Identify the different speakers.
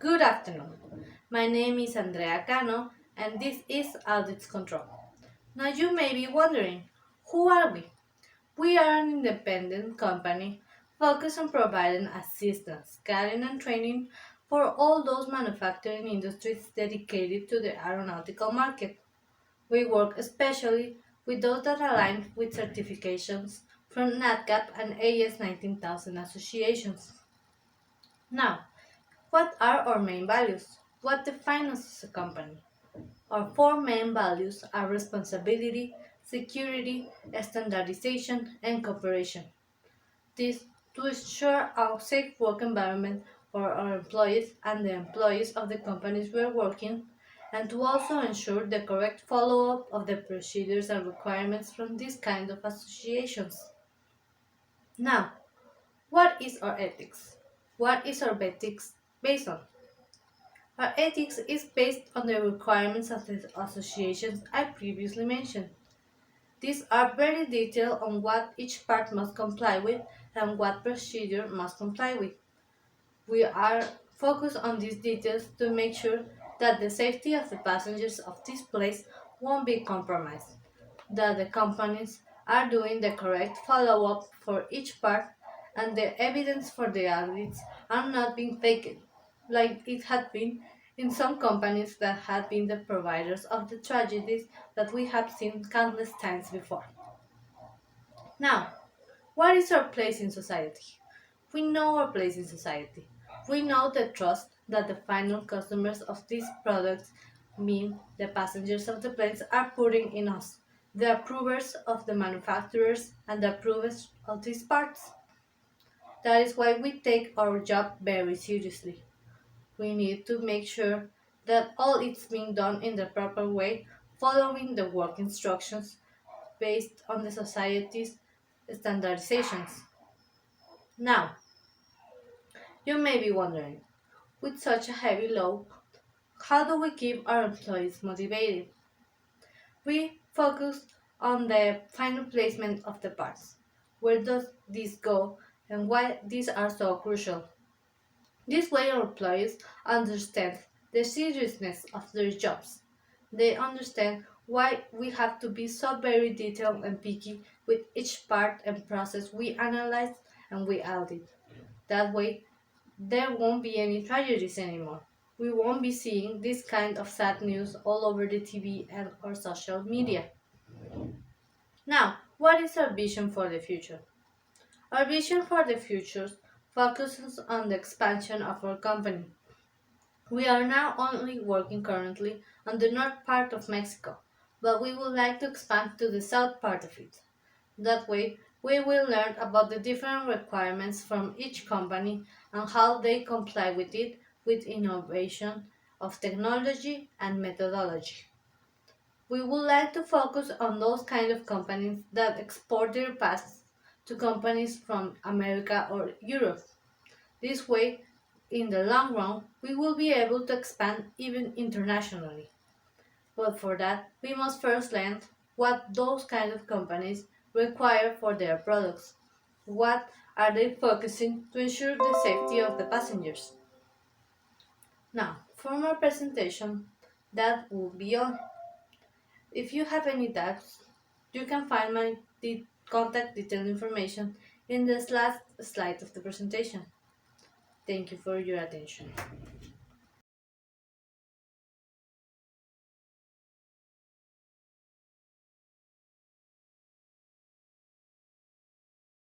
Speaker 1: Good afternoon. My name is Andrea Cano and this is Audits Control. Now you may be wondering, who are we? We are an independent company focused on providing assistance, guidance and training for all those manufacturing industries dedicated to the aeronautical market. We work especially with those that align with certifications from NADCAP and AS 19000 associations. Now, what are our main values? What defines us as a company? Our four main values are responsibility, security, standardization, and cooperation. This to ensure a safe work environment for our employees and the employees of the companies we are working, and to also ensure the correct follow-up of the procedures and requirements from these kind of associations. Now, what is our ethics? What is our ethics based on? Our ethics is based on the requirements of the associations I previously mentioned. These are very detailed on what each part must comply with and what procedure must comply with. We are focused on these details to make sure that the safety of the passengers of this place won't be compromised, that the companies are doing the correct follow-up for each part, and the evidence for the audits are not being faked, like it had been in some companies that had been the providers of the tragedies that we have seen countless times before. Now, what is our place in society? We know our place in society. We know the trust that the final customers of these products, mean the passengers of the planes, are putting in us, the approvers of the manufacturers and the approvers of these parts. That is why we take our job very seriously. We need to make sure that all is being done in the proper way, following the work instructions based on the society's standardizations. Now, you may be wondering, with such a heavy load, how do we keep our employees motivated? We focus on the final placement of the parts. Where does this go and why these are so crucial? This way our employees understand the seriousness of their jobs. They understand why we have to be so very detailed and picky with each part and process we analyze and we audit. That way there won't be any tragedies anymore. We won't be seeing this kind of sad news all over the TV and or social media. Now, what is our vision for the future? Our vision for the future focuses on the expansion of our company. We are now only working currently on the north part of Mexico, but we would like to expand to the south part of it. That way, we will learn about the different requirements from each company and how they comply with it with innovation of technology and methodology. We would like to focus on those kind of companies that export their parts to companies from America or Europe. This way, in the long run, we will be able to expand even internationally. But for that, we must first learn what those kind of companies require for their products. What are they focusing to ensure the safety of the passengers? Now, for my presentation, that will be all. If you have any doubts, you can find my contact detailed information in this last slide of the presentation. Thank you for your attention.